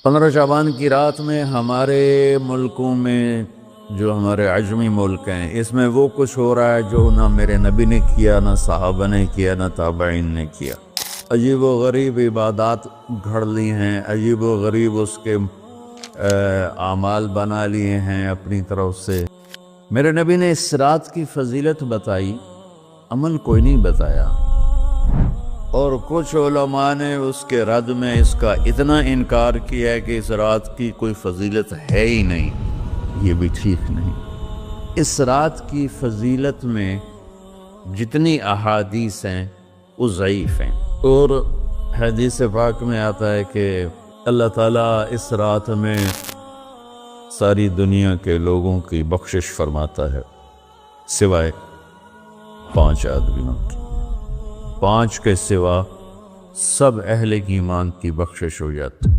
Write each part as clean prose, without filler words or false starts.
15 شعبان کی رات میں ہمارے ملکوں میں جو ہمارے عجمی ملک ہیں اس میں وہ کچھ ہو رہا ہے جو نہ میرے نبی نے کیا، نہ صحابہ نے کیا، نہ تابعین نے کیا۔ عجیب و غریب عبادات گھڑ لی ہیں، عجیب و غریب اس کے اعمال بنا لیے ہیں اپنی طرف سے۔ میرے نبی نے اس رات کی فضیلت بتائی، عمل کوئی نہیں بتایا، اور کچھ علماء نے اس کے رد میں اس کا اتنا انکار کیا ہے کہ اس رات کی کوئی فضیلت ہے ہی نہیں۔ یہ بھی ٹھیک نہیں۔ اس رات کی فضیلت میں جتنی احادیث ہیں وہ ضعیف ہیں، اور حدیث پاک میں آتا ہے کہ اللہ تعالیٰ اس رات میں ساری دنیا کے لوگوں کی بخشش فرماتا ہے سوائے 5 آدمیوں کی۔ 5 کے سوا سب اہل ایمان کی بخشش ہو جاتی۔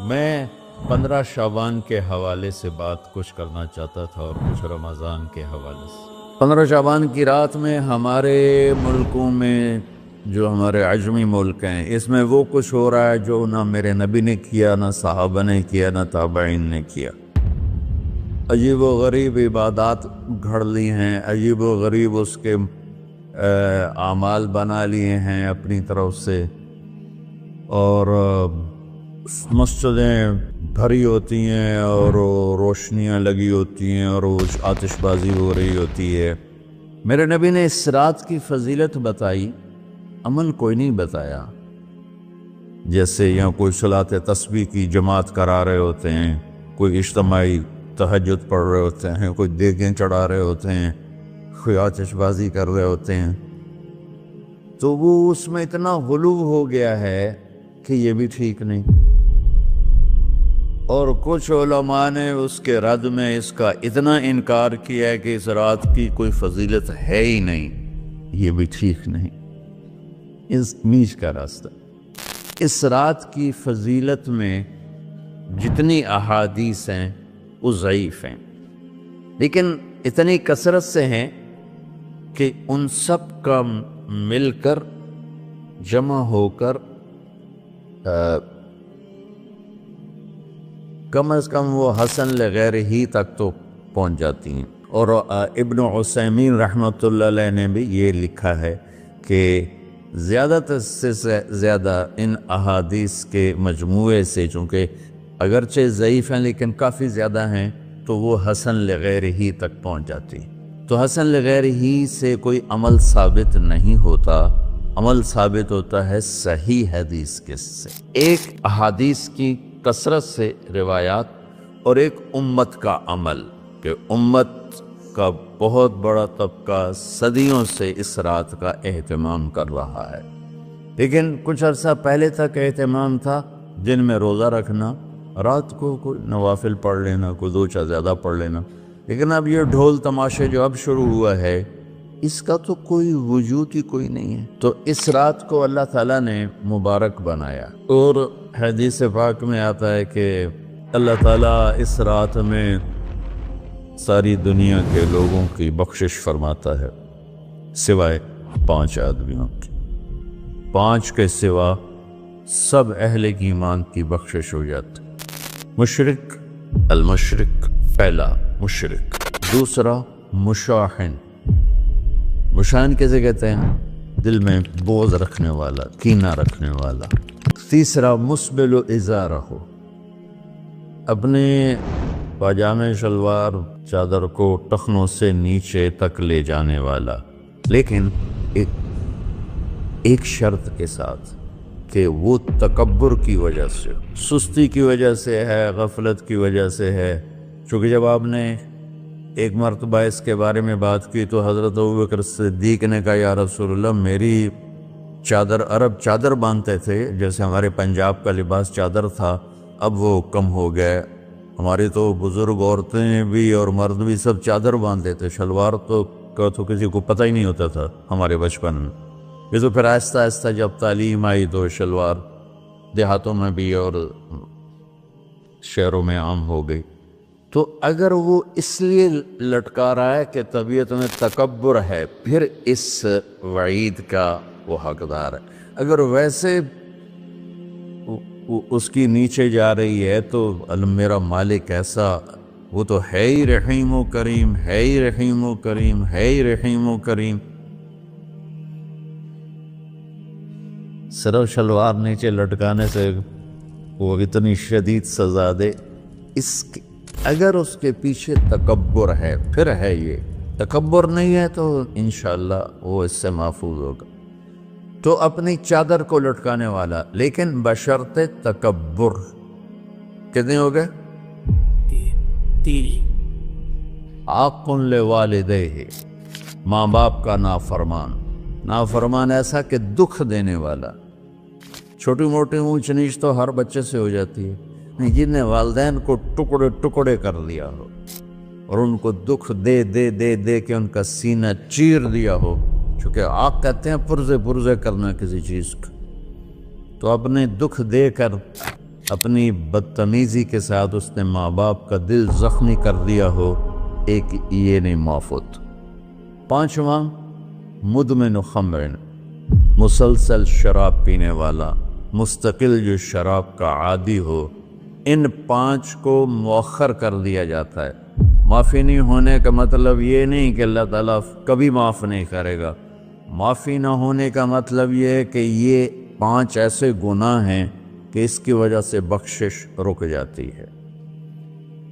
میں 15 شعبان کے حوالے سے بات کچھ کرنا چاہتا تھا اور کچھ رمضان کے حوالے سے۔ 15 شعبان کی رات میں ہمارے ملکوں میں جو ہمارے عجمی ملک ہیں اس میں وہ کچھ ہو رہا ہے جو نہ میرے نبی نے کیا، نہ صحابہ نے کیا، نہ تابعین نے کیا۔ عجیب و غریب عبادات گھڑ لی ہیں، عجیب و غریب اس کے اعمال بنا لیے ہیں اپنی طرف سے، اور مسجدیں بھری ہوتی ہیں اور روشنیاں لگی ہوتی ہیں اور آتش بازی ہو رہی ہوتی ہے۔ میرے نبی نے اس رات کی فضیلت بتائی، عمل کوئی نہیں بتایا۔ جیسے یہاں کوئی صلاۃ تسبیح کی جماعت کرا رہے ہوتے ہیں، کوئی اجتماعی تہجد پڑھ رہے ہوتے ہیں، کوئی دیگیں چڑھا رہے ہوتے ہیں، کوئی آتش بازی کر رہے ہوتے ہیں، تو وہ اس میں اتنا غلو ہو گیا ہے کہ یہ بھی ٹھیک نہیں۔ اور کچھ علماء نے اس کے رد میں اس کا اتنا انکار کیا ہے کہ اس رات کی کوئی فضیلت ہے ہی نہیں۔ یہ بھی ٹھیک نہیں۔ اس میچ کا راستہ، اس رات کی فضیلت میں جتنی احادیث ہیں وہ ضعیف ہیں، لیکن اتنی کثرت سے ہیں کہ ان سب کا مل کر جمع ہو کر کم از کم وہ حسن لغیر ہی تک تو پہنچ جاتی ہیں۔ اور ابن عثیمین رحمۃ اللہ علیہ نے بھی یہ لکھا ہے کہ زیادہ سے زیادہ ان احادیث کے مجموعے سے، چونکہ اگرچہ ضعیف ہیں لیکن کافی زیادہ ہیں، تو وہ حسن لغیر ہی تک پہنچ جاتی۔ تو حسن لغیر ہی سے کوئی عمل ثابت نہیں ہوتا، عمل ثابت ہوتا ہے صحیح حدیث کے سے۔ ایک احادیث کی کثرت سے روایات اور ایک امت کا عمل، کہ امت کا بہت بڑا طبقہ صدیوں سے اس رات کا اہتمام کر رہا ہے، لیکن کچھ عرصہ پہلے تک اہتمام تھا دن میں روزہ رکھنا، رات کو کوئی نوافل پڑھ لینا، کوئی 2 چا زیادہ پڑھ لینا، لیکن اب یہ ڈھول تماشے جو اب شروع ہوا ہے اس کا تو کوئی وجود ہی کوئی نہیں ہے۔ تو اس رات کو اللہ تعالیٰ نے مبارک بنایا، اور حدیث پاک میں آتا ہے کہ اللہ تعالیٰ اس رات میں ساری دنیا کے لوگوں کی بخشش فرماتا ہے سوائے 5 آدمیوں کی۔ 5 کے سوا سب اہل ایمان کی بخشش ہو جاتی۔ مشرک، المشرک، پہلا مشرک، دوسرا مشاحن۔ مشاحن کیسے کہتے ہیں؟ دل میں بغض رکھنے والا، کینہ رکھنے والا۔ تیسرا مسبل ازارہ، اپنے پاجامے شلوار چادر کو ٹخنوں سے نیچے تک لے جانے والا، لیکن ایک شرط کے ساتھ کہ وہ تکبر کی وجہ سے، سستی کی وجہ سے ہے، غفلت کی وجہ سے ہے۔ چونکہ جب آپ نے ایک مرتبہ اس کے بارے میں بات کی تو حضرت ابوبکر صدیق نے کہا یا رسول اللہ، میری چادر، عرب چادر باندھتے تھے جیسے ہمارے پنجاب کا لباس چادر تھا، اب وہ کم ہو گئے۔ ہماری تو بزرگ عورتیں بھی اور مرد بھی سب چادر باندھتے تھے، شلوار تو کسی کو پتہ ہی نہیں ہوتا تھا ہمارے بچپن میں۔ یہ تو پھر آہستہ آہستہ جب تعلیم آئی تو شلوار دیہاتوں میں بھی اور شہروں میں عام ہو گئی۔ تو اگر وہ اس لیے لٹکا رہا ہے کہ طبیعت میں تکبر ہے، پھر اس وعید کا وہ حقدار ہے۔ اگر ویسے اس کی نیچے جا رہی ہے تو میرا مالک ایسا، وہ تو ہے ہی رحیم و کریم، ہے ہی رحیم و کریم، ہے ہی رحیم و کریم، صرف شلوار نیچے لٹکانے سے وہ اتنی شدید سزا دے۔ اگر اس کے پیچھے تکبر ہے، پھر ہے یہ تکبر نہیں ہے تو انشاءاللہ وہ اس سے محفوظ ہوگا۔ تو اپنی چادر کو لٹکانے والا، لیکن بشرط تکبر۔ کتنے ہو گئے؟ 3۔ عاق لوالدیہ، ماں باپ کا نافرمان۔ نافرمان ایسا کہ دکھ دینے والا۔ چھوٹی موٹی اونچ نیچ تو ہر بچے سے ہو جاتی ہے، جن نے والدین کو ٹکڑے ٹکڑے کر دیا ہو اور ان کو دکھ دے دے دے دے کے ان کا سینہ چیر دیا ہو، چونکہ عاق کہتے ہیں پرزے پرزے کرنا کسی چیز کا، تو اپنے دکھ دے کر اپنی بدتمیزی کے ساتھ اس نے ماں باپ کا دل زخمی کر دیا ہو، ایک یہ نہیں معاف ہوتا۔ 5واں مدمن خمر، مسلسل شراب پینے والا، مستقل جو شراب کا عادی ہو۔ ان 5 کو مؤخر کر دیا جاتا ہے۔ معافی نہیں ہونے کا مطلب یہ نہیں کہ اللہ تعالیٰ کبھی معاف نہیں کرے گا۔ معافی نہ ہونے کا مطلب یہ ہے کہ یہ 5 ایسے گناہ ہیں کہ اس کی وجہ سے بخشش رک جاتی ہے۔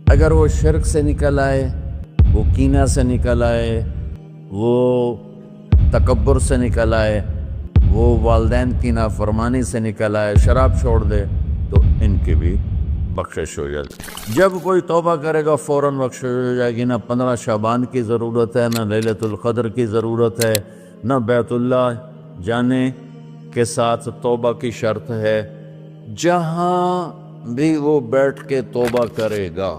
اگر وہ شرک سے نکل آئے، وہ کینہ سے نکل آئے، وہ تکبر سے نکل آئے، وہ والدین کی نافرمانی سے نکل آئے، شراب چھوڑ دے، تو ان کی بھی بخشش ہو جاتی۔ جب کوئی توبہ کرے گا فوراً بخشش ہو جائے گی۔ نہ 15 شعبان کی ضرورت ہے، نہ لیلۃ القدر کی ضرورت ہے، نہ بیت اللہ جانے کے ساتھ توبہ کی شرط ہے۔ جہاں بھی وہ بیٹھ کے توبہ کرے گا،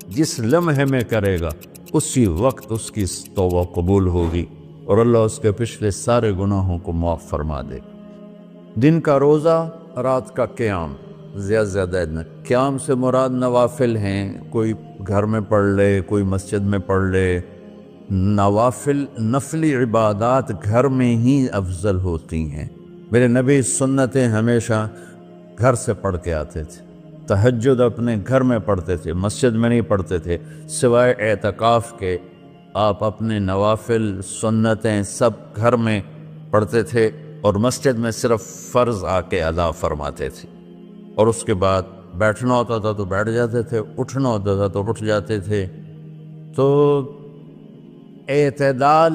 جس لمحے میں کرے گا، اسی وقت اس کی توبہ قبول ہوگی اور اللہ اس کے پچھلے سارے گناہوں کو معاف فرما دے۔ دن کا روزہ، رات کا قیام، زیادہ قیام سے مراد نوافل ہیں، کوئی گھر میں پڑھ لے، کوئی مسجد میں پڑھ لے۔ نوافل، نفلی عبادات گھر میں ہی افضل ہوتی ہیں۔ میرے نبی سنتیں ہمیشہ گھر سے پڑھ کے آتے تھے۔ تہجد اپنے گھر میں پڑھتے تھے، مسجد میں نہیں پڑھتے تھے، سوائے اعتکاف کے۔ آپ اپنے نوافل سنتیں سب گھر میں پڑھتے تھے اور مسجد میں صرف فرض آ کے ادا فرماتے تھے، اور اس کے بعد بیٹھنا ہوتا تھا تو بیٹھ جاتے تھے، اٹھنا ہوتا تھا تو اٹھ جاتے تھے۔ تو اعتدال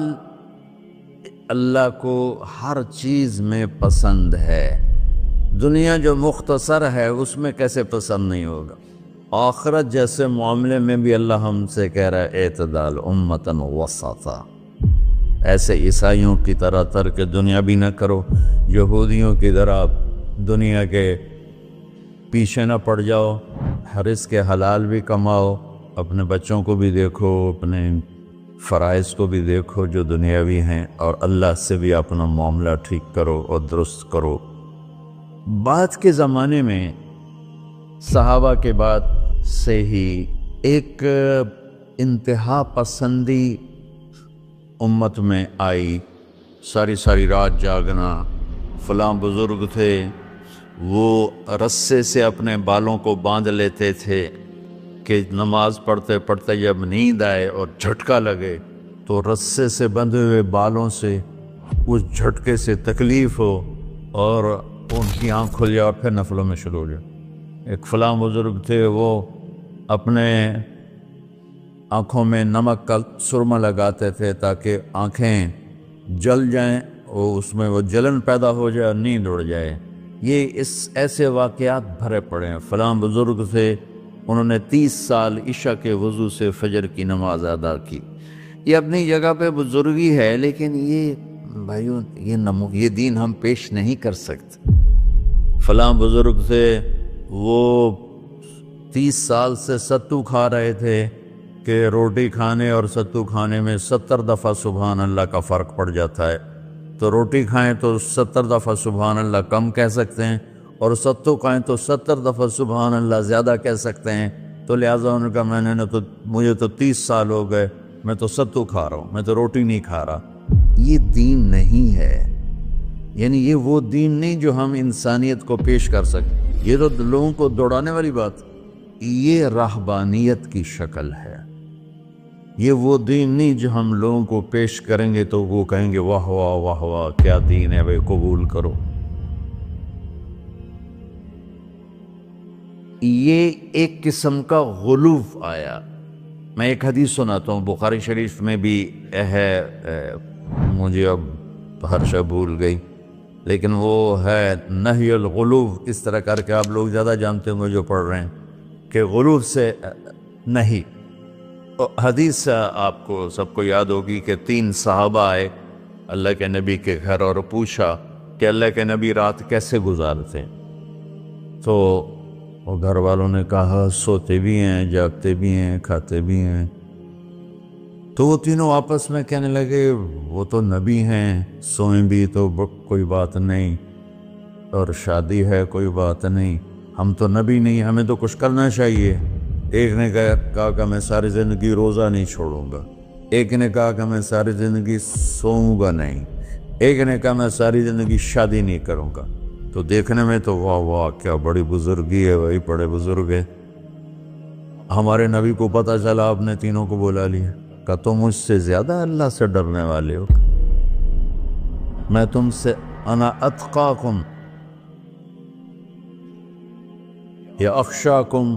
اللہ کو ہر چیز میں پسند ہے۔ دنیا جو مختصر ہے اس میں کیسے پسند نہیں ہوگا؟ آخرت جیسے معاملے میں بھی اللہ ہم سے کہہ رہا ہے اعتدال، امتاً وسطا۔ ایسے عیسائیوں کی طرح ترک دنیا بھی نہ کرو، یہودیوں کی طرح دنیا کے پیچھے نہ پڑ جاؤ، رزق کے حلال بھی کماؤ، اپنے بچوں کو بھی دیکھو، اپنے فرائض کو بھی دیکھو جو دنیاوی ہیں، اور اللہ سے بھی اپنا معاملہ ٹھیک کرو اور درست کرو۔ بعد کے زمانے میں صحابہ کے بعد سے ہی ایک انتہا پسندی امت میں آئی، ساری رات جاگنا۔ فلاں بزرگ تھے، وہ رسے سے اپنے بالوں کو باندھ لیتے تھے کہ نماز پڑھتے پڑھتے جب نیند آئے اور جھٹکا لگے تو رسے سے بندھے ہوئے بالوں سے اس جھٹکے سے تکلیف ہو اور ان کی آنکھ کھل جائے اور پھر نفلوں میں شروع ہو جائے۔ ایک فلاں بزرگ تھے، وہ اپنے آنکھوں میں نمک کا سرما لگاتے تھے تاکہ آنکھیں جل جائیں، اور اس میں وہ جلن پیدا ہو جائے اور نیند اڑ جائے۔ یہ ایسے واقعات بھرے پڑے ہیں۔ فلاں بزرگ تھے، انہوں نے 30 سال عشاء کے وضو سے فجر کی نماز ادا کی۔ یہ اپنی جگہ پہ بزرگی ہے، لیکن یہ بھائیوں یہ دین ہم پیش نہیں کر سکتے۔ فلاں بزرگ تھے، وہ 30 سال سے ستو کھا رہے تھے کہ روٹی کھانے اور ستو کھانے میں 70 دفعہ سبحان اللہ کا فرق پڑ جاتا ہے۔ تو روٹی کھائیں تو 70 دفعہ سبحان اللہ کم کہہ سکتے ہیں، اور ستو کھائیں تو 70 دفعہ سبحان اللہ زیادہ کہہ سکتے ہیں۔ تو لہٰذا انہوں نے کہا مجھے تو 30 سال ہو گئے، میں تو ستو کھا رہا ہوں، میں تو روٹی نہیں کھا رہا۔ یہ دین نہیں ہے، یعنی یہ وہ دین نہیں جو ہم انسانیت کو پیش کر سکیں۔ یہ تو لوگوں کو دوڑانے والی بات، یہ رہبانیت کی شکل ہے۔ یہ وہ دین نہیں جو ہم لوگوں کو پیش کریں گے تو وہ کہیں گے واہ واہ واہ واہ کیا دین ہے بھائی، قبول کرو۔ یہ ایک قسم کا غلو آیا۔ میں ایک حدیث سناتا ہوں، بخاری شریف میں بھی ہے، مجھے اب ہرشا بھول گئی، لیکن وہ ہے نہی الغلو، اس طرح کر کے آپ لوگ زیادہ جانتے ہوں گے جو پڑھ رہے ہیں کہ غلو سے نہیں۔ حدیث آپ کو سب کو یاد ہوگی کہ 3 صحابہ آئے اللہ کے نبی کے گھر اور پوچھا کہ اللہ کے نبی رات کیسے گزارتے ہیں؟ تو وہ گھر والوں نے کہا سوتے بھی ہیں، جاگتے بھی ہیں، کھاتے بھی ہیں۔ تو وہ تینوں آپس میں کہنے لگے وہ تو نبی ہیں، سوئیں بھی تو کوئی بات نہیں، اور شادی ہے کوئی بات نہیں، ہم تو نبی نہیں، ہمیں تو کچھ کرنا چاہیے۔ ایک نے کہا کہ میں ساری زندگی روزہ نہیں چھوڑوں گا، ایک نے کہا کہ میں ساری زندگی سوؤں گا نہیں، ایک نے کہا میں ساری زندگی شادی نہیں کروں گا۔ تو دیکھنے میں تو واہ واہ کیا بڑی بزرگی ہے بھائی، بڑے بزرگ ہے۔ ہمارے نبی کو پتہ چلا، آپ نے تینوں کو بلا لیا، کہ تم مجھ سے زیادہ اللہ سے ڈرنے والے ہو، میں تم سے انا اتقاکم یا اخشاکم،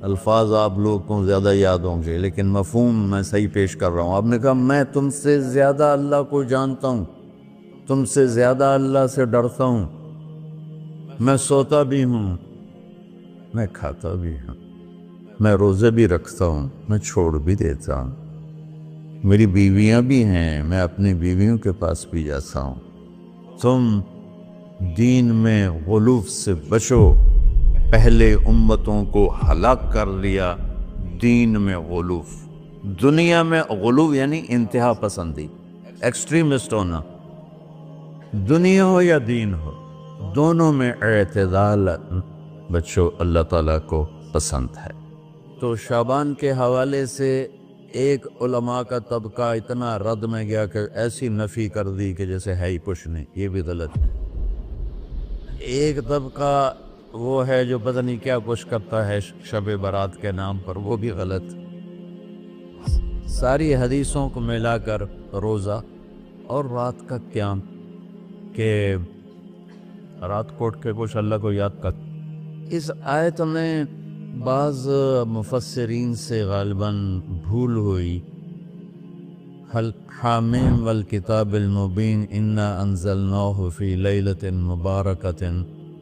الفاظ آپ لوگوں کو زیادہ یاد ہوں گے لیکن مفہوم میں صحیح پیش کر رہا ہوں۔ آپ نے کہا میں تم سے زیادہ اللہ کو جانتا ہوں، تم سے زیادہ اللہ سے ڈرتا ہوں، میں سوتا بھی ہوں، میں کھاتا بھی ہوں، میں روزے بھی رکھتا ہوں، میں چھوڑ بھی دیتا ہوں، میری بیویاں بھی ہیں، میں اپنی بیویوں کے پاس بھی جاتا ہوں۔ تم دین میں غلو سے بچو، پہلے امتوں کو ہلاک کر لیا دین میں غلو۔ دنیا میں غلو یعنی انتہا پسندی، ایکسٹریمسٹ ہونا، دنیا ہو یا دین ہو، دونوں میں اعتدال بچو، اللہ تعالیٰ کو پسند ہے۔ تو شعبان کے حوالے سے ایک علماء کا طبقہ اتنا رد میں گیا کہ ایسی نفی کر دی کہ جیسے ہے ہی کچھ نہیں، یہ بھی غلط ہے۔ ایک طبقہ وہ ہے جو پتہ نہیں کیا کچھ کرتا ہے شب برات کے نام پر، وہ بھی غلط۔ ساری حدیثوں کو ملا کر روزہ اور رات کا قیام، کہ رات کو اٹھ کے کچھ اللہ کو یاد کر۔ اس آیت میں بعض مفسرین سے غالباً بھول ہوئی، حامیم والکتاب المبین انا انزلناہ فی لیلۃ مبارکۃ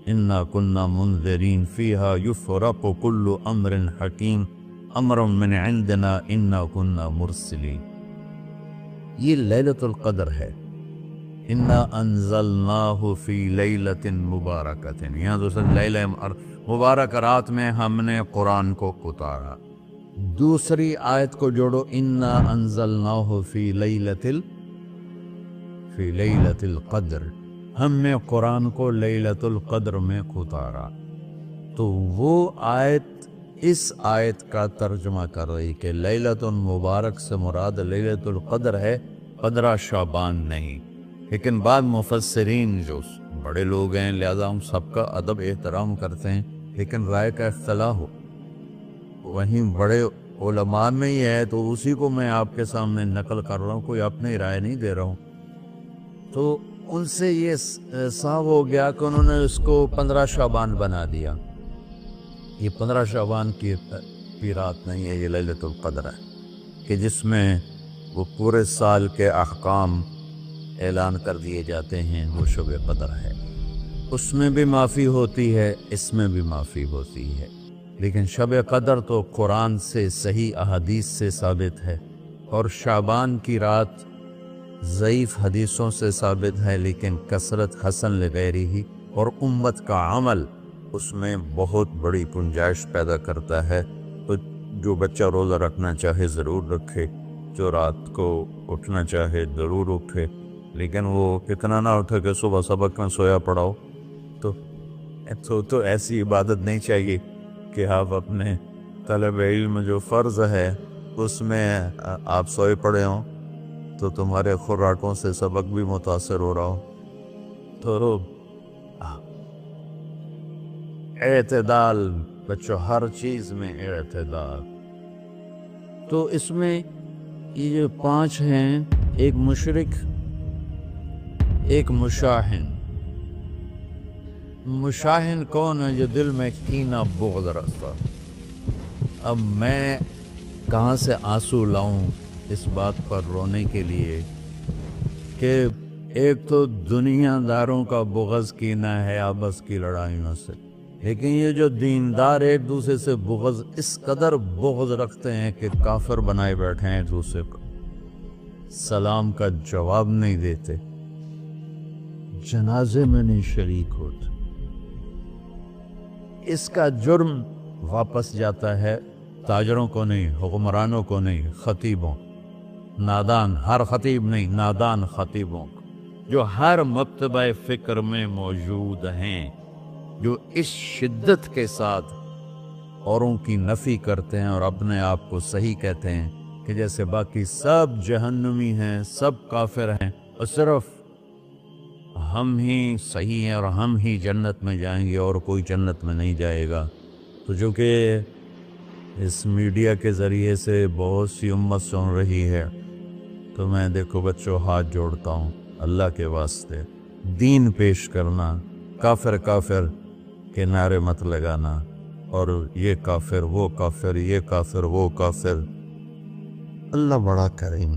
انا کنا منذرین فیہا یفرق کل امر حکیم امر من عندنا انا کنا مرسلین۔ یہ لیلۃ القدر ہے، انا انزلناہ فی لیلۃ مبارکۃ، یہاں دوسرا لیلہ مبارک رات میں ہم نے قرآن کو اتارا۔ دوسری آیت کو جوڑو، انا انزلناہ فی لیلۃ القدر، ہم نے قرآن کو لیلۃ القدر میں اتارا۔ تو وہ آیت اس آیت کا ترجمہ کر رہی کہ لیلۃ مبارک سے مراد لیلۃ القدر ہے، 15 شعبان نہیں۔ لیکن بعض مفسرین جو بڑے لوگ ہیں، لہذا ہم سب کا ادب احترام کرتے ہیں، لیکن رائے کا اختلاف ہو وہیں بڑے علماء میں ہی ہے، تو اسی کو میں آپ کے سامنے نقل کر رہا ہوں، کوئی اپنی رائے نہیں دے رہا ہوں۔ تو ان سے یہ صاف ہو گیا کہ انہوں نے اس کو 15 شعبان بنا دیا۔ یہ 15 شعبان کی رات نہیں ہے، یہ لیلۃ القدر ہے، کہ جس میں وہ پورے سال کے احکام اعلان کر دیے جاتے ہیں، وہ شب قدر ہے۔ اس میں بھی معافی ہوتی ہے، اس میں بھی معافی ہوتی ہے، لیکن شب قدر تو قرآن سے صحیح احادیث سے ثابت ہے، اور شعبان کی رات ضعیف حدیثوں سے ثابت ہے، لیکن کثرت حسن لغیرہ اور امت کا عمل اس میں بہت بڑی گنجائش پیدا کرتا ہے۔ تو جو بچہ روزہ رکھنا چاہے ضرور رکھے، جو رات کو اٹھنا چاہے ضرور اٹھے، لیکن وہ اتنا نہ اٹھے کہ صبح سبق میں سویا پڑاؤ۔ تو ایسی عبادت نہیں چاہیے کہ آپ اپنے طلب علم جو فرض ہے اس میں آپ سوئے پڑے ہوں تو تمہارے خوراکوں سے سبق بھی متاثر ہو رہا ہو، تو اعتدال بچوں، ہر چیز میں اعتدال۔ تو اس میں یہ جو 5 ہیں، ایک مشرک، ایک مشاہن۔ مشاہن کون ہے؟ جو دل میں کینہ بغض رکھتا۔ اب میں کہاں سے آنسو لاؤں اس بات پر رونے کے لیے کہ ایک تو دنیا داروں کا بغض کینہ ہے آپس کی لڑائیوں سے، لیکن یہ جو دیندار ایک دوسرے سے بغض، اس قدر بغض رکھتے ہیں کہ کافر بنائے بیٹھے ہیں، دوسرے کو سلام کا جواب نہیں دیتے، جنازے میں نہیں شریک ہوتے۔ اس کا جرم واپس جاتا ہے تاجروں کو نہیں، حکمرانوں کو نہیں، خطیبوں، نادان، ہر خطیب نہیں، نادان خطیبوں کو، جو ہر مکتبہ فکر میں موجود ہیں، جو اس شدت کے ساتھ اوروں کی نفی کرتے ہیں اور اپنے آپ کو صحیح کہتے ہیں کہ جیسے باقی سب جہنمی ہیں، سب کافر ہیں، اور صرف ہم ہی صحیح ہیں اور ہم ہی جنت میں جائیں گے اور کوئی جنت میں نہیں جائے گا۔ تو جو کہ اس میڈیا کے ذریعے سے بہت سی امت سن رہی ہے، تو میں دیکھو بچوں ہاتھ جوڑتا ہوں اللہ کے واسطے، دین پیش کرنا، کافر کافر کے نعرے مت لگانا، اور یہ کافر وہ کافر، یہ کافر وہ کافر۔ اللہ بڑا کریم۔